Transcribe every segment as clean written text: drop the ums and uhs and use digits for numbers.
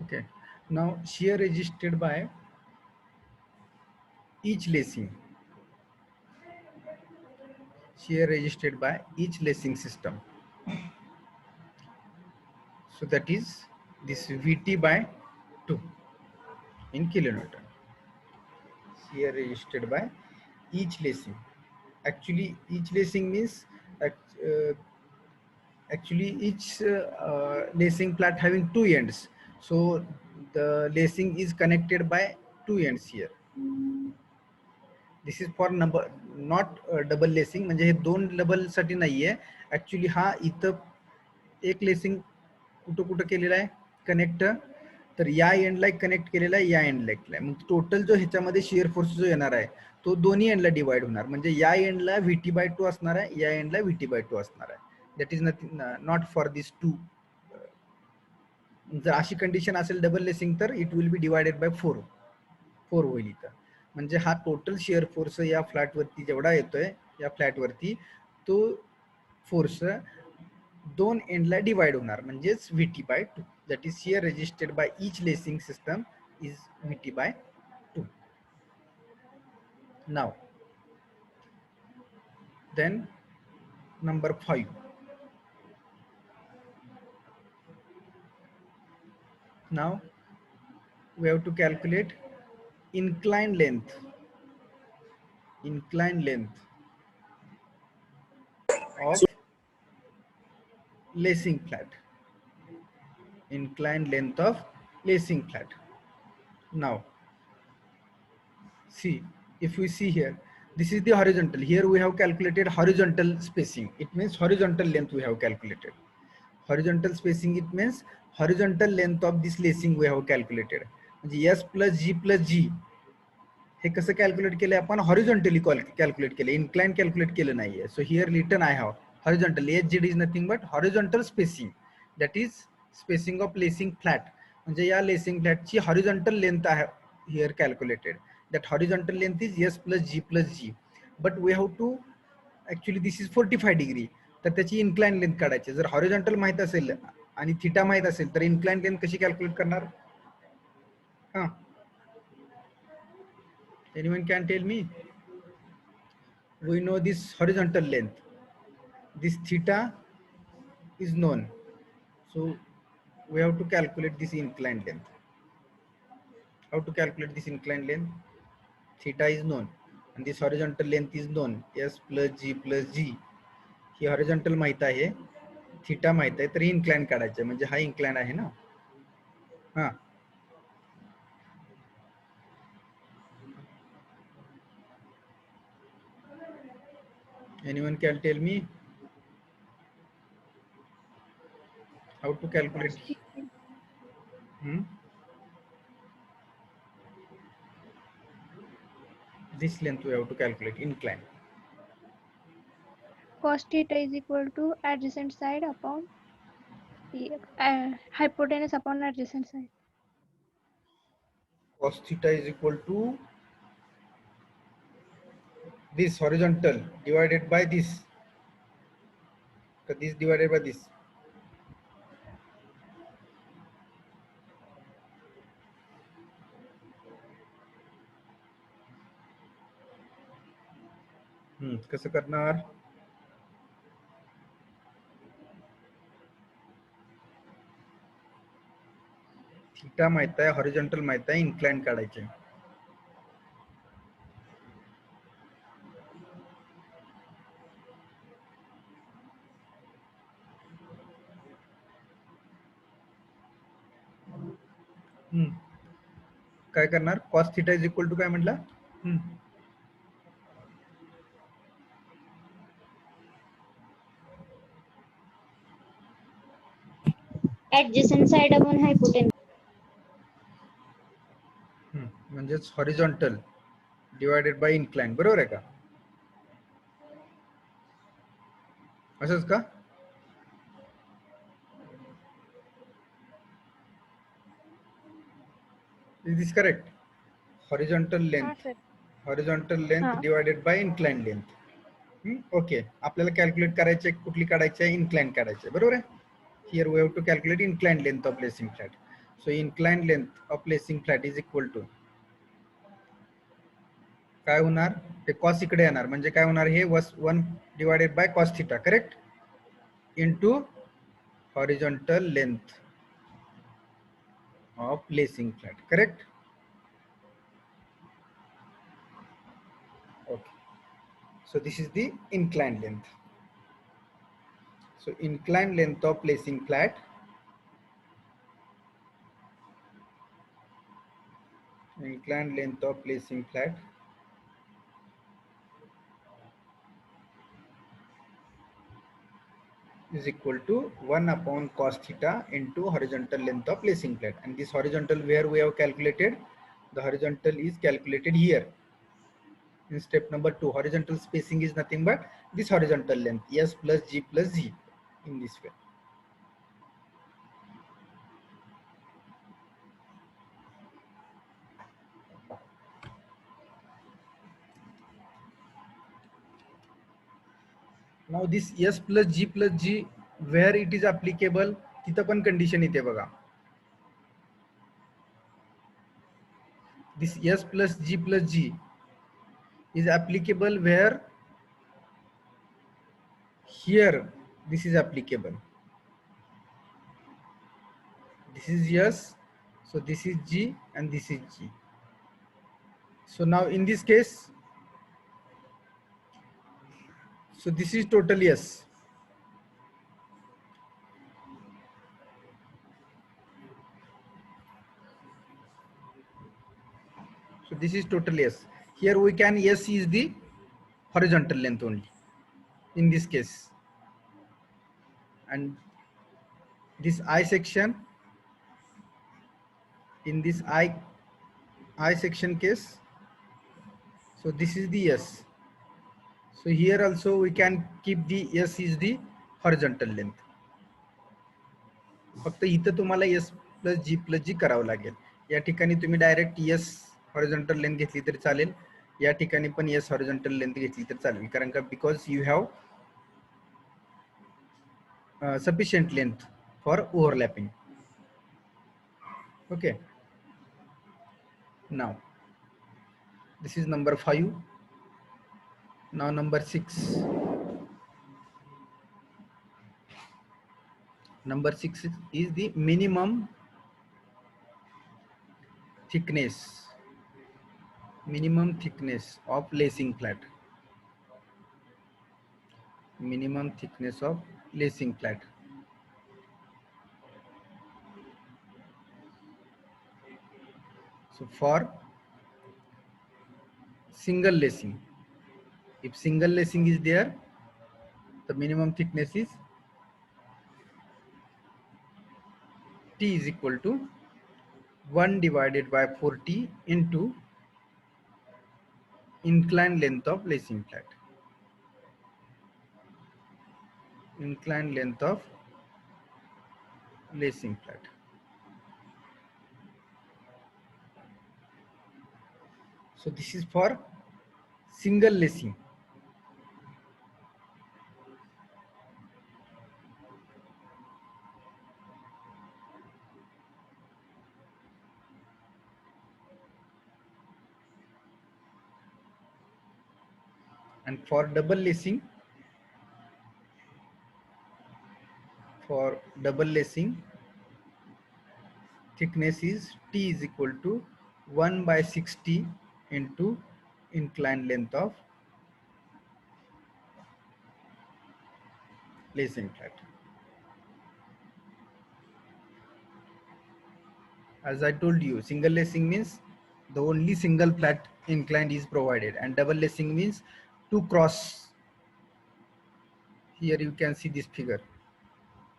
Okay. Now shear resisted by each lacing. Shear resisted by each lacing system. So that is this Vt by 2 in kilonewton. Shear resisted by each lacing. Actually, each lacing means actually each lacing plat having two ends. So the lacing is connected by two ends here. This is for number not double lacing, म्हणजे हे दोन double साठी नाहीये. Actually हा इथं एक lacing कुठं कुठं केलेला आहे कनेक्ट, तर या एंडला कनेक्ट केलेला आहे, या एंडला केला आहे. मग टोटल जो ह्याच्यामध्ये शिअर फोर्स जो येणार आहे तो दोन्ही एंडला डिवाइड होणार. म्हणजे या एंडला Vt/2 असणार आहे, या एंडला Vt/2 असणार आहे. That is nothing not for this two. जर अशी कंडिशन असेल डबल लेसिंग तर it will be divided by 4 होईल इथं. म्हणजे हा टोटल शिअर फोर्स या फ्लॅट वरती जेवढा येतोय या फ्लॅट वरती तो फोर्स दोन एंडला डिवाइड होणार, म्हणजेच Vt/2. That is shear resisted by each lacing system is Vt/2. Now then number 5. Now we have to calculate inclined length of lacing flat. Inclined length of lacing flat. Now see, if we see here, this is the horizontal. Here we have calculated horizontal spacing. It means horizontal length we have calculated. Horizontal spacing, it means horizontal length of this lacing we have calculated. म्हणजे S plus G plus G हे कसं calculate केलं आपण, horizontally calculate केलं, incline calculate केलं नाहीये. So here written I have horizontal. HZ is nothing but horizontal spacing, that is spacing of lacing flat. म्हणजे या लेसिंग फ्लॅटची हॉरिझॉन्टल लेंथ आहे here calculated. That horizontal length is S plus G plus G. But we have to actually this is 45 degree, तर त्याची incline length काढायची. जर horizontal माहित असेल आणि थिटा माहित असेल तर इन्क्लाइन लेंथ कशी कॅल्क्युलेट करणार? हां, anyone can tell me? We know this horizontal length, this theta is known, so we have to calculate this inclined length. How to calculate this inclined length? Theta is known and this horizontal length is known, S plus G plus G. He horizontal माहित आहे, theta माहित आहे, तरी incline काढायचं. म्हणजे हा incline आहे ना. हां, anyone can tell me how to calculate? This length we have to calculate, incline. Cos theta is equal to adjacent side upon hypotenuse upon adjacent side. Cos theta is equal to this horizontal divided by this. So this divided by this. कसं करणार? Theta माहित आहे, horizontal माहित आहे, incline काढायचे. काय करणार? Cos theta is equal to काय म्हटलं? adjacent side upon hypotenuse. म्हणजेच हॉरिझॉन्टल डिवायडेड बाय इन्क्लाइन. बरोबर आहे का? असंच का? Is this correct? Horizontal length divided by incline length. Okay, आपल्याला कॅल्क्युलेट करायचे, कुठली काढायची आहे? इन्क्लाइन काढायचे. बरोबर आहे. Here we have to calculate incline length of lacing flat. So inclined length of placing flat is equal to काय होणार, ते cos इकडे येणार म्हणजे काय होणार, हे 1 divided by cos theta, correct, into horizontal length of placing flat, correct. Okay, so this is the inclined length. So inclined length of placing flat is equal to 1 upon cos theta into horizontal length of placing flat, and this horizontal where we have calculated, the horizontal is calculated here in step number 2. Horizontal spacing is nothing but this horizontal length, s plus g plus z, in this way. Now this s plus g where it is applicable, तिथं पण condition येते बघा. This s plus g is applicable where, here this is applicable, this is s, so this is g and this is g. So now in this case, so this is total yes. So this is total yes. Here we can, yes is the horizontal length only in this case. And this I section, in this I section case, so this is the yes. So here also we can keep the yes is the horizontal length. फक्त इथं तुम्हाला s plus g करावं लागेल. या ठिकाणी तुम्ही direct s horizontal length घेतली तरी चालेल, या ठिकाणी पण s horizontal length घेतली तरी चालेल, कारण का because you have sufficient length for overlapping. Okay, now this is number 5. Now number 6. Number 6 is the minimum thickness of lacing flat. Minimum thickness of lacing flat. So for single lacing, if single lacing is there, the minimum thickness is T is equal to 1 divided by 40 into inclined length of lacing flat. Inclined length of lacing flat. So this is for single lacing. And for double lacing, thickness is T is equal to 1 by 60 into inclined length of lacing flat. As I told you, single lacing means the only single flat inclined is provided, and double lacing means two cross. Here you can see this figure.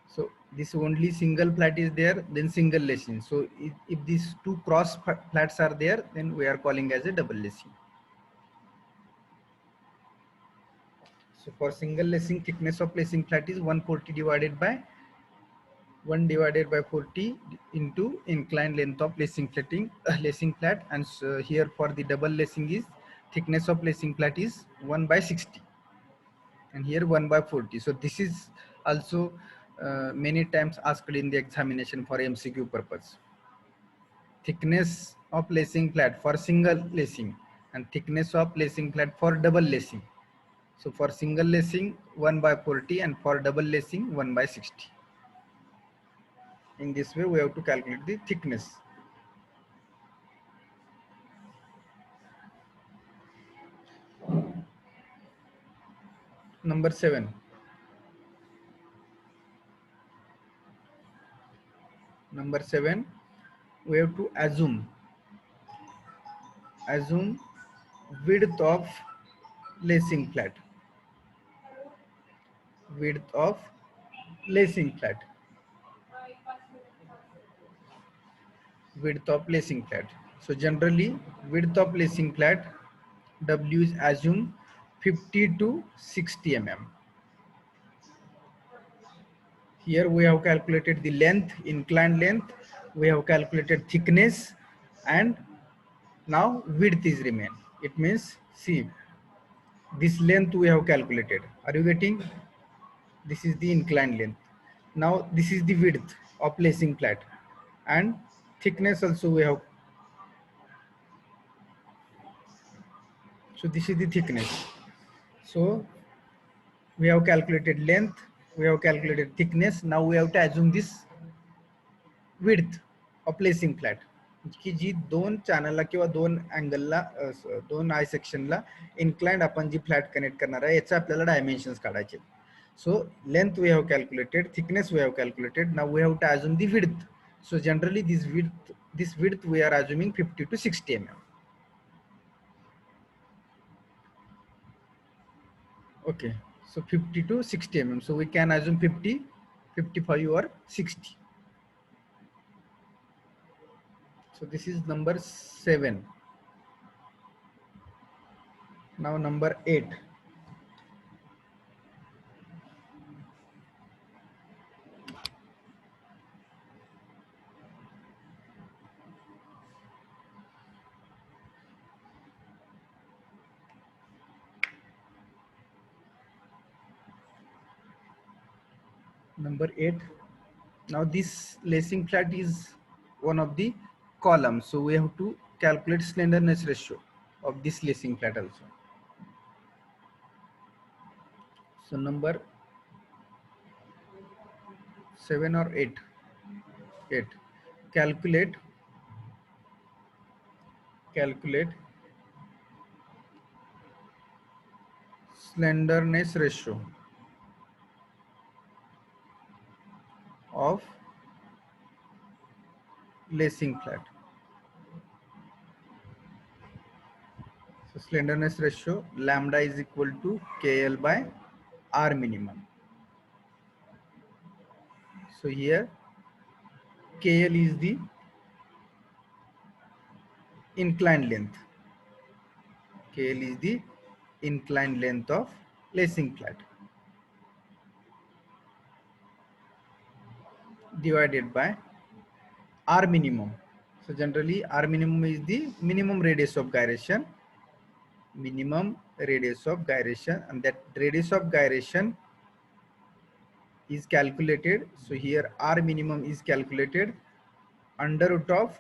So this only single flat is there, then single lacing. So if these two cross flats are there, then we are calling as a double lacing. So for single lacing, thickness of lacing flat is 140 divided by 1 divided by 40 into inclined length of lacing flat, and so here for the double lacing is thickness of lacing flat is 1 by 60, and here 1 by 40. So this is also many times asked in the examination for MCQ purpose. thickness of lacing plat for single lacing and thickness of lacing plat for double lacing. So for single lacing 1 by 40 and for double lacing 1 by 60. In this way we have to calculate the thickness. Number 7. Number 7, we have to assume width of lacing plat. Width of lacing plat. Width of lacing plat. So generally width of lacing plat W is assumed 50 to 60 mm. Here we have calculated the length, inclined length, we have calculated thickness, and now width is remain. It means, see, this length we have calculated. Are you getting? This is the inclined length. Now this is the width of lacing plat, and thickness also we have. So this is the thickness. So we have calculated length, we have calculated thickness. Now we have to assume this width of lacing plat, की जी दोन चॅनलला किंवा दोन अँगलला दोन आय सेक्शनला inclined आपण जी flat connect करणार आहे याचे आपल्याला डायमेन्शन्स काढायचे. So length we have calculated, thickness we have calculated. Now we have to assume the width. So generally this width we are assuming 50 to 60 mm. Okay, so 50 to 60 mm. So we can assume 50, 55 or 60. So this is number 7. Now number 8. Number 8. Now this lacing flat is one of the columns, so we have to calculate slenderness ratio of this lacing flat also. So number 7 or 8. 8. Calculate slenderness ratio of lacing flat. So slenderness ratio lambda is equal to KL by R minimum. So here KL is the inclined length. KL is the inclined length of lacing flat divided by R minimum. So generally R minimum is the minimum radius of gyration, and that radius of gyration is calculated. So here R minimum is calculated under root of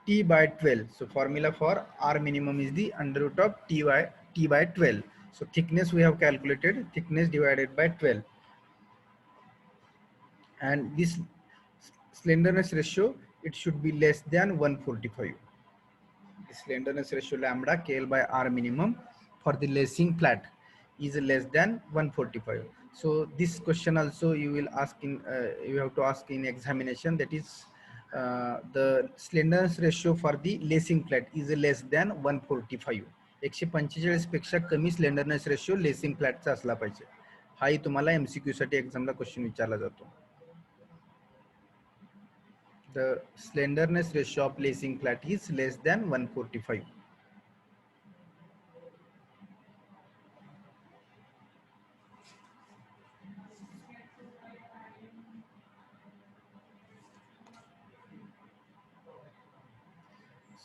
T by 12. So formula for R minimum is the under root of T by 12. So thickness we have calculated, thickness divided by 12. And this slenderness ratio, it should be less than 145. The slenderness ratio lambda KL by R minimum for the lacing flat is less than 145. So this question also you will ask in you have to ask in examination, that is the slenderness ratio for the lacing flat is less than 145. 145 पेक्षा कमी slenderness ratio lacing फ्लॅटचा असला पाहिजे. हाही तुम्हाला MCQ साठी एक्झामला question विचारला जातो. The slenderness ratio of lacing flat is less than 145.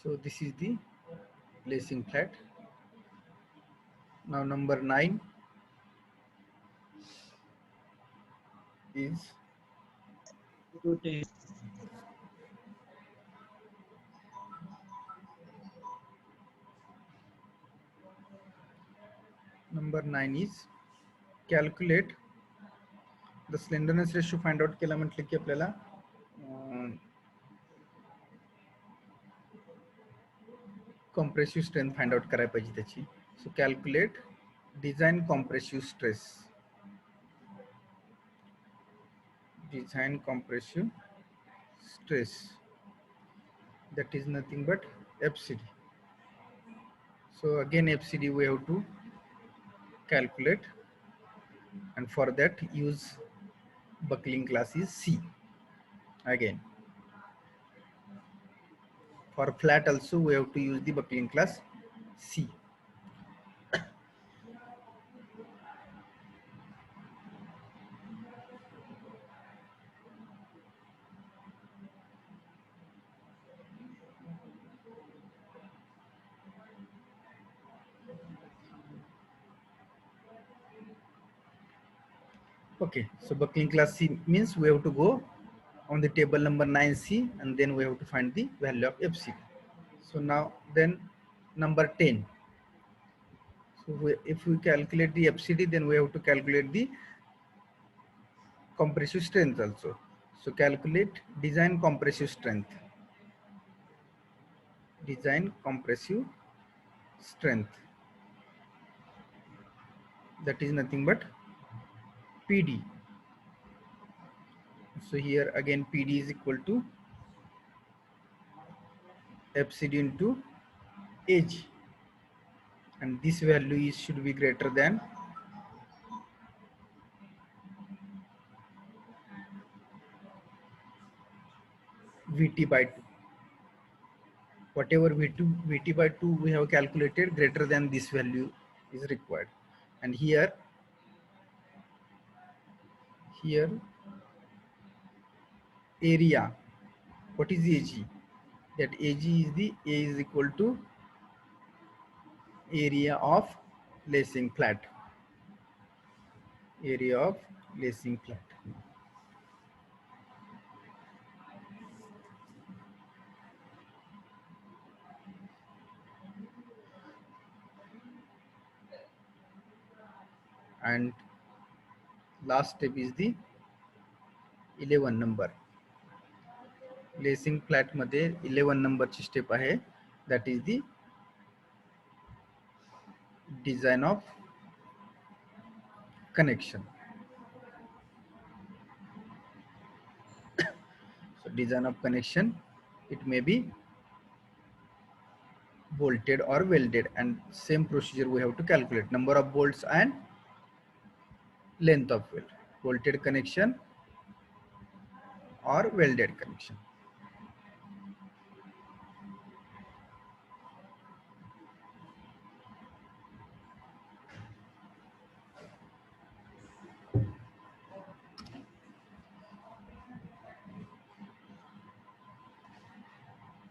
So this is the lacing flat. Now number 9 is number 9 is calculate the slenderness ratio. Find out केला म्हटलं की आपल्याला compressive strength find out करायला पाहिजे त्याची. So calculate design compressive stress. Design compressive stress, that is nothing but FCD. So again FCD we have to calculate, and for that use buckling class is C. Again for flat also we have to use the buckling class C. Okay, so buckling class C means we have to go on the table number 9C and then we have to find the value of FCD. So now then number 10. So if we calculate the FCD, then we have to calculate the compressive strength also. So calculate design compressive strength. Design compressive strength. That is nothing but PD. So here again PD is equal to FCD into AG, and this value is should be greater than VT by 2. Whatever VT by 2 we have calculated, greater than this value is required. And here area, what is AG? That AG is the A is equal to area of lacing flat. Area of lacing flat. And last step is the 11 number. Lacing flat मध्ये 11 number ची step आहे, that is the design of connection. So design of connection, it may be bolted or welded, and same procedure we have to calculate number of bolts and length of weld. Bolted connection or welded connection.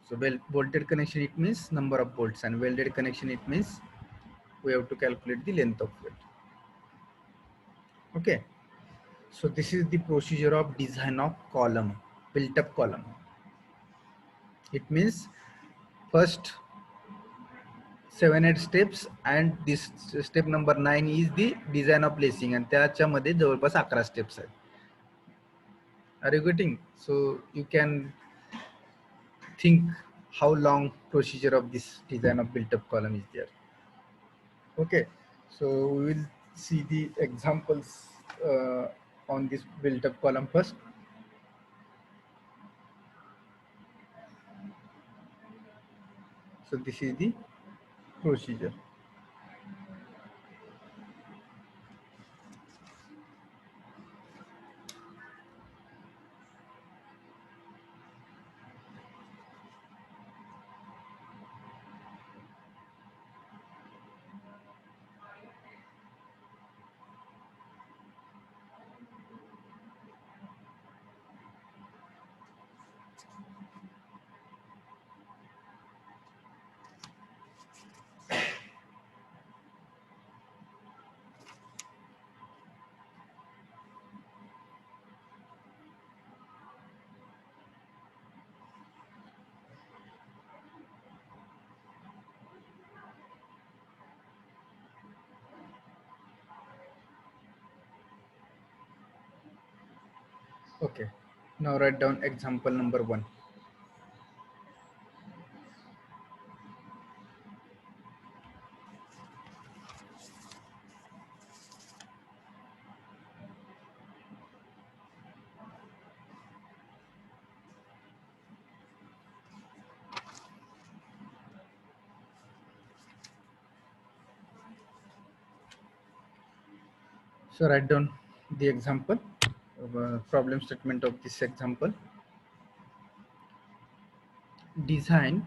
So bolted connection, it means number of bolts, and welded connection, it means we have to calculate the length of weld. Okay, so this is the procedure of design of column, built up column. It means first 7-8 steps, and this step number 9 is the design of lacing, and त्याच्यामध्ये जवळपास 11 steps आहेत. Are you getting? So you can think how long procedure of this design of built up column is there. Okay, so we will see the examples on this built up column first. So this is the procedure. Okay, now write down example number 1. So write down the example, problem statement of this example. Design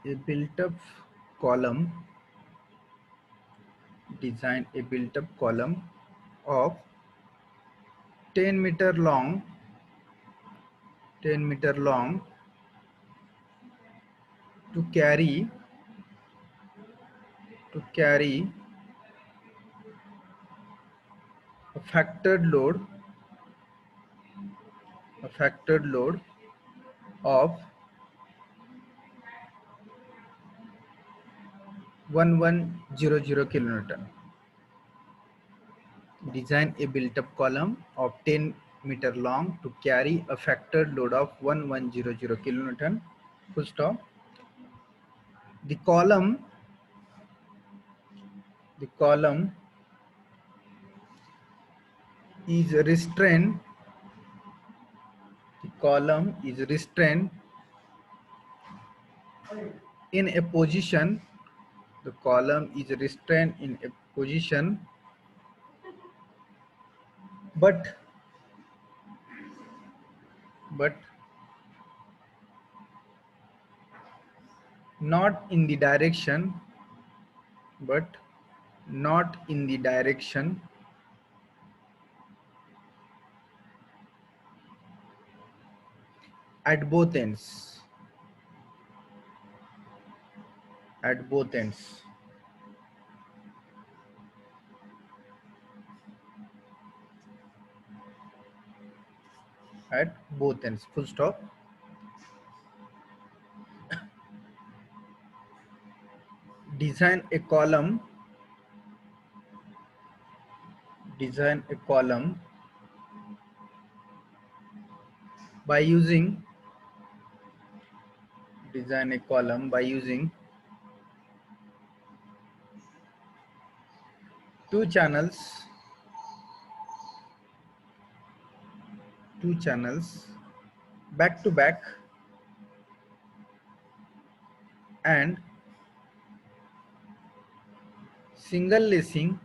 a built-up column. Design a built-up column of 10-meter long, 10-meter long to carry a factored load of 1100 kilonewton. Design a built-up column of 10-meter long to carry a factored load of 1100 kilonewton. Full stop. The column is restrained. The column is restrained in a position. The column is restrained in a position, but not in the direction, at both ends. At both ends. At both ends. Full stop. Design a column by using two channels back to back and single lacing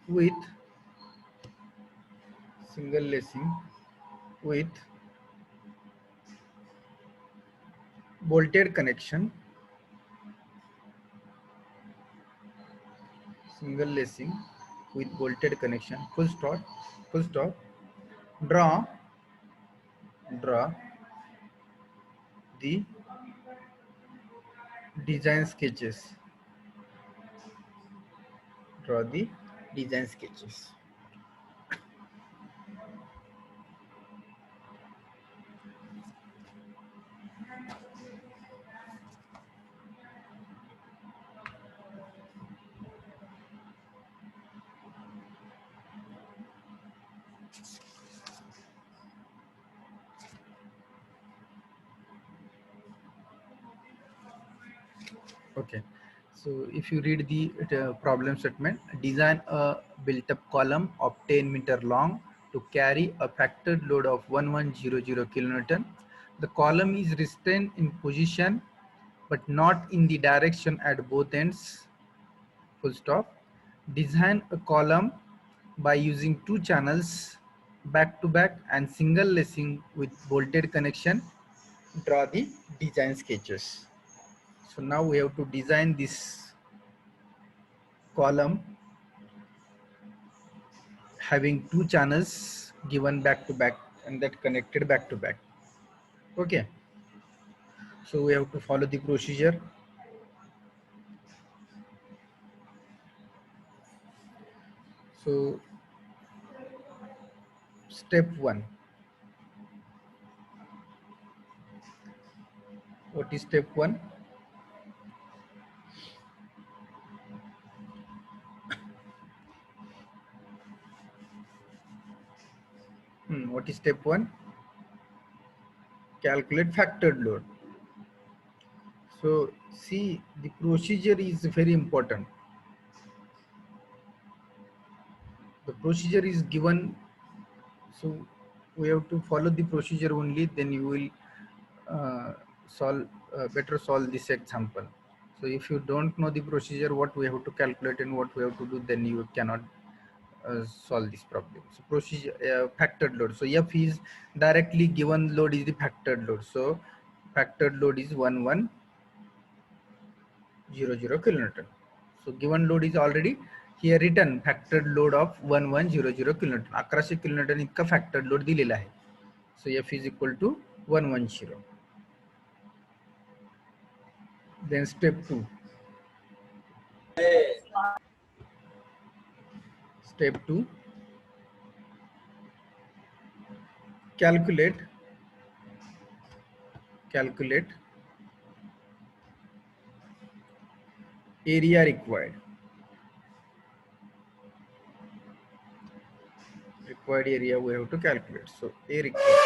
with bolted connection. Single lacing with bolted connection. Full stop. Draw the design sketches. Okay, so if you read the problem statement, design a built-up column of 10-meter long to carry a factored load of 1100 kilonewton. The column is restrained in position but not in the direction at both ends. Full stop. Design a column by using two channels back to back and single lacing with bolted connection. Draw the design sketches. So now we have to design this column having two channels given back to back and that connected back to back. Okay, so we have to follow the procedure. So step 1, What is step 1? What is step 1? Calculate factored load. So see, the procedure is very important. The procedure is given, so we have to follow the procedure only, then you will better solve this example. So if you don't know the procedure, what we have to calculate and what we have to do, then you cannot solve this problem. So procedure, factored load. So F is directly given load is the factored load. So factored load is 1100 kilonewton. So given load is already here written, factored load of 1100 kilonewton. 1100 kilonewton इतका factored load दिलेला आहे. So F is equal to 110. Then step 2. Step 2. Calculate area required. Required area we have to calculate. So A required.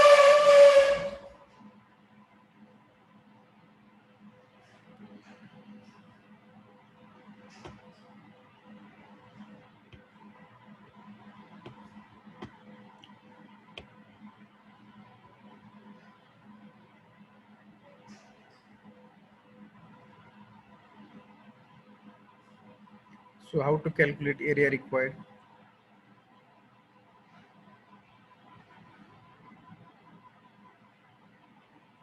So how to calculate area required?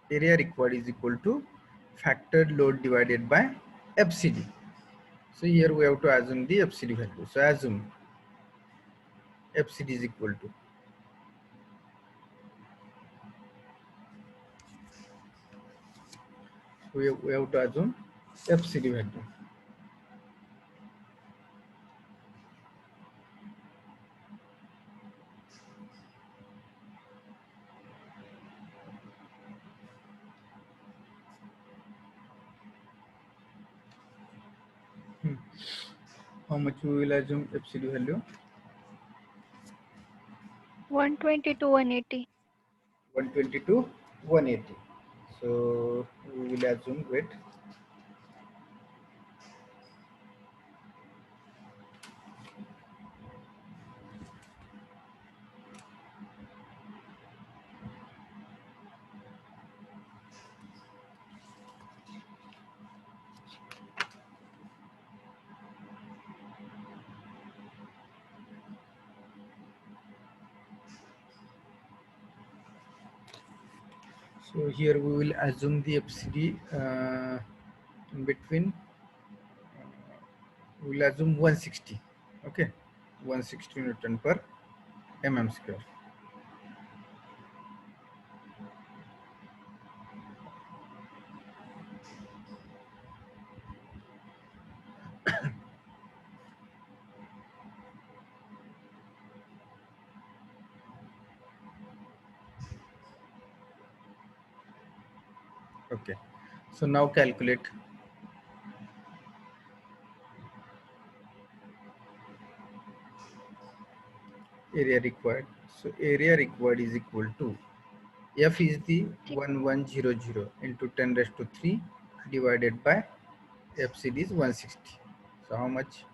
Area required is equal to factored load divided by FCD. So here we have to assume the FCD value. So assume FCD is equal to we have to assume FCD value. How much we will assume FCD value? 120 to 180. 120 to 180. So we will assume, wait. So here we will assume the FCD in between. We will assume 160. Okay, 160 Newton per mm square. Okay, so now calculate area required. So area required is equal to F is the 1100 into 10 raised to 3 divided by FCD is 160. So how much?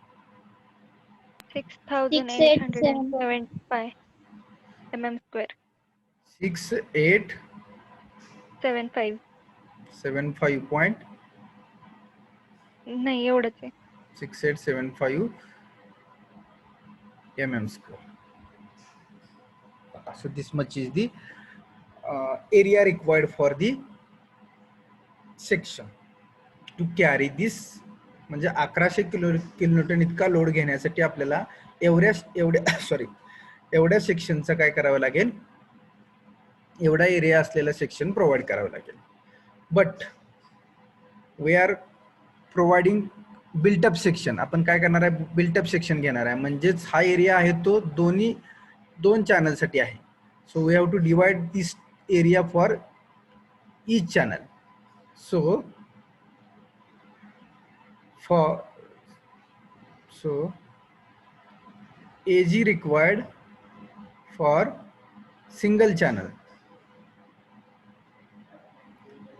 6,875 mm square. 6875. 75. नाही एवढंच आहे. 6875 mm square. So this much is the area required for the section to carry this. म्हणजे 1100 kilonewton इतका load घेण्यासाठी आपल्याला एवढ्या सेक्शनचा काय करावं लागेल, एवढा एरिया असलेला सेक्शन प्रोव्हाइड करावं लागेल. But we are providing built up section. आपण काय करणार आहे, बिल्टअप सेक्शन घेणार आहे. म्हणजेच हा एरिया आहे तो दोन चॅनल साठी आहे. So we have to divide this area for each channel. So for so AG required for single channel.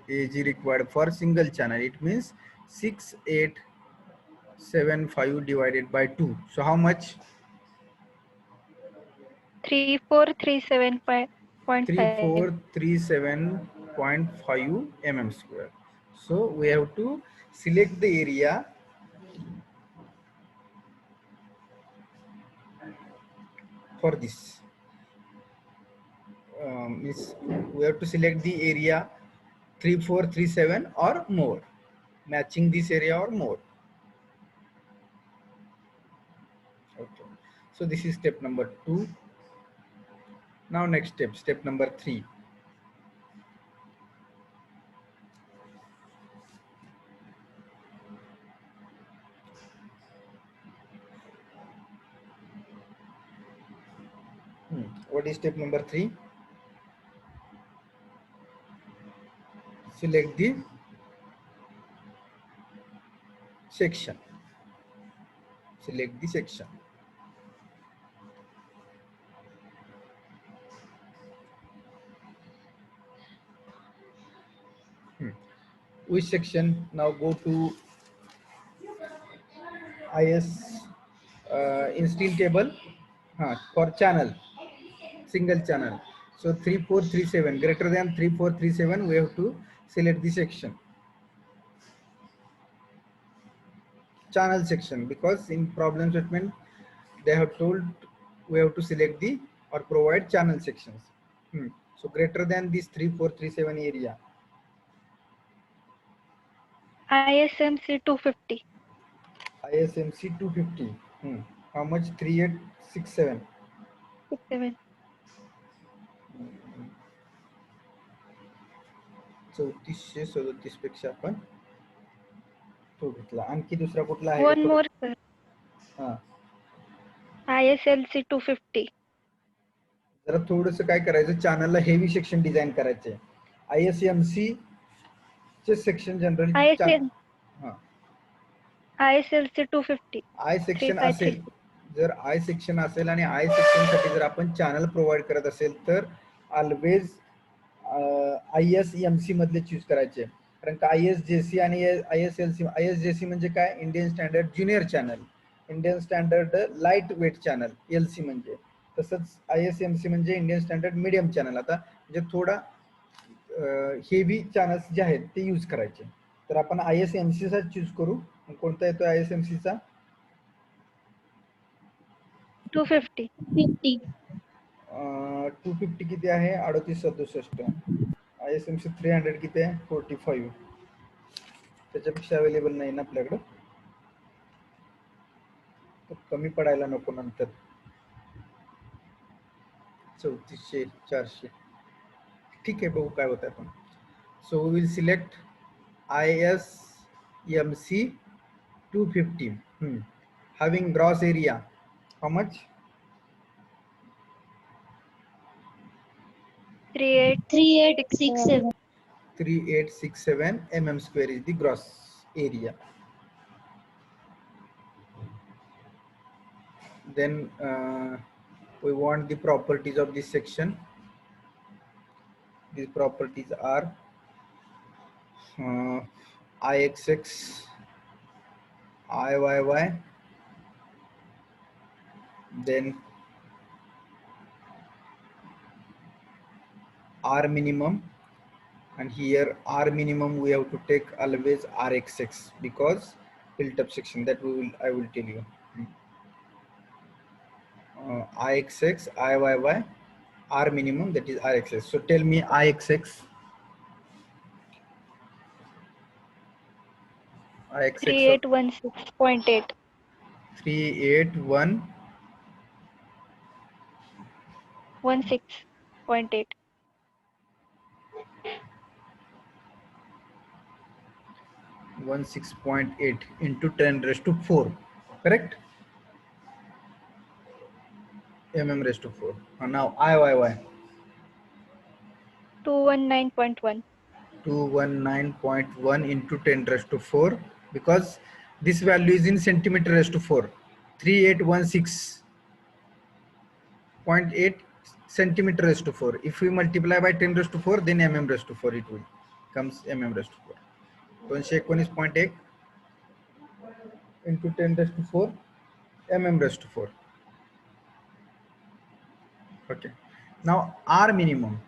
AG required for single channel. It means 6875 divided by 2. So how much? 3437.5. 3437.5 mm square. So we have to select the area for this. We have to select the area 3437 or more, matching this area or more. Okay. So this is step number 2. Now next step, step number 3. What is step number 3? Select the section. Select the section. Which section? Now go to IS in steel cable for channel, single channel. So 3437 greater than 3437, we have to select the section, channel section, because in problem statement they have told we have to select the or provide channel sections. So greater than this 3437 area. ISMC 250. ISMC 250. How much? 3867. 67. 3437 पेक्षा आपण तो घेतला. आणखी दुसरा कुठला आहे One का? more, sir. हा, ISLC 250. जरा थोडंसं काय करायचं, चॅनलला हेवी सेक्शन डिझाईन करायचे. ISMC चे section general ISLC 250. I section 353. असेल, जर आय सेक्शन असेल आणि आय सेक्शन साठी जर आपण चॅनल प्रोव्हाइड करत असेल तर ऑलवेज ISMC मधले चूज करायचे. कारण का ISJC आणि ISLC, ISJC म्हणजे काय? Indian standard junior channel, Indian standard light weight channel LC म्हणजे. तसंच ISMC म्हणजे इंडियन स्टँडर्ड मीडियम चॅनल. आता म्हणजे थोडा हेवी चॅनल्स जे आहेत ते यूज करायचे. तर आपण ISMC चा चूज करू. कोणता येतो ISMC चा? 250. 50. 250 किती आहे? 3867. ISMC 300 किती आहे? 45. त्याच्यापेक्षा अवेलेबल नाही ना आपल्याकडं, तर कमी पडायला नको नंतर. 3400 400 ठीक आहे, बघू काय होत आपण. So we will select ISMC 250 having gross area how much? 3867. 3867. 3867 mm square is the gross area. Then we want the properties of this section. These properties are IXX, IYY, then R minimum, and here R minimum we have to take always RXX because built up section, that I will tell you. IXX, IYY, R minimum, that is RXX. So tell me IXX. IXX 3816.8. 381 16.8. 16.8 into 10 raised to 4, correct? Mm raised to 4. And now IYY 219.1. 219.1 into 10 raised to 4, because this value is in centimeter raised to 4. 3816.8 centimeter raised to 4. If we multiply by 10 raised to 4, then mm raised to 4 it will comes mm raised to 4. 219.1 into 10 raised to 4 mm raised to 4. Okay. Now R minimum.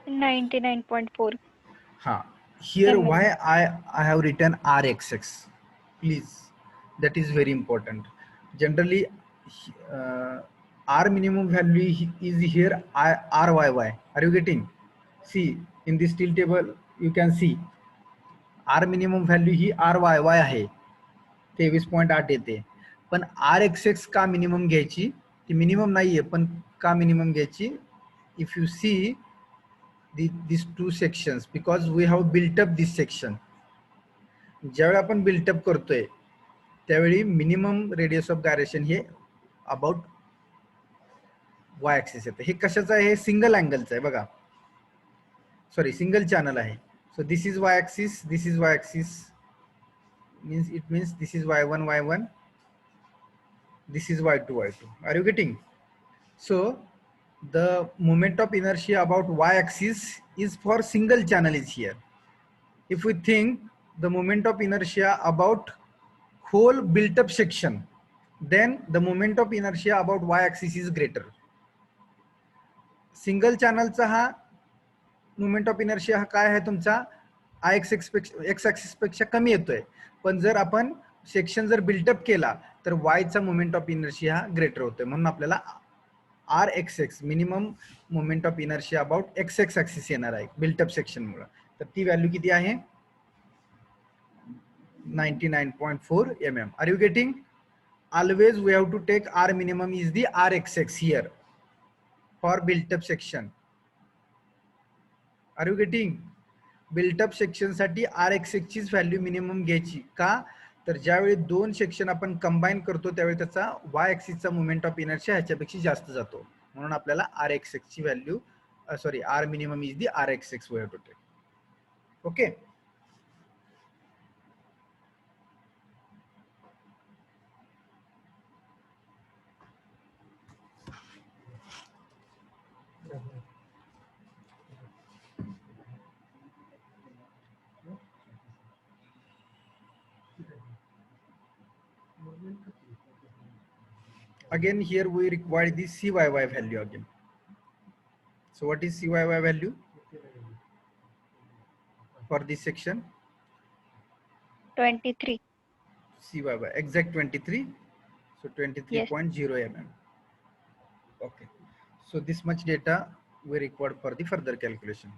99.4 Here mm. why I have written RXX, please, that is very important. Generally R minimum value is here RYY. Are you getting? See in this steel table you can see R minimum value he RYY आहे 23.8 येते, पण RXX का minimum घ्यायची? ती minimum नाहीये, पण का minimum घ्यायची? If you see these two sections, because we have built up this section. ज्यावेळी आपण बिल्टअप करतोय त्यावेळी मिनिमम रेडियस ऑफ गायरेशन हे अबाउट वाय ऍक्सिस येते. हे कशाचं आहे? हे सिंगल अँगलचं आहे बघा, सॉरी सिंगल चॅनल आहे. So this is why axis, this is why axis, means it means this is y1 y1, this is y2 y2. Are you getting? So the moment of inertia about y-axis is for single channel is here. If we think the moment of inertia about whole built up section, then the moment of inertia about y-axis is greater. Single channel चा हा moment of inertia हा काय आहे तुमचा x axis पेक्षा कमी येतोय, पण जर आपण सेक्शन जर बिल्टअप केला तर y चा मोमेंट ऑफ इनर्शिया हा ग्रेटर होतोय, म्हणून आपल्याला RXX minimum moment of inertia about XX axis येणार आहे बिल्टअप सेक्शन मुळे. तर ती व्हॅल्यू किती आहे? 99.4 mm. Are you getting? Always we have to take R minimum is the RXX here for built up section. Are you getting? Built up section साठी RXX ची value minimum घ्यायची का? तर ज्यावेळी दोन सेक्शन आपण कंबाईन करतो त्यावेळी त्याचा y ऍक्सिसचा मोमेंट ऑफ इनर्शिया ह्याच्यापेक्षा जास्त जातो, म्हणून आपल्याला RXX ची value sorry R minimum is the RXX we have to take. Okay. Again here we require the CYY value again. So what is CYY value for this section? 23. CYY exact 23. So 23.0 mm. Okay. So this much data we required for the further calculation.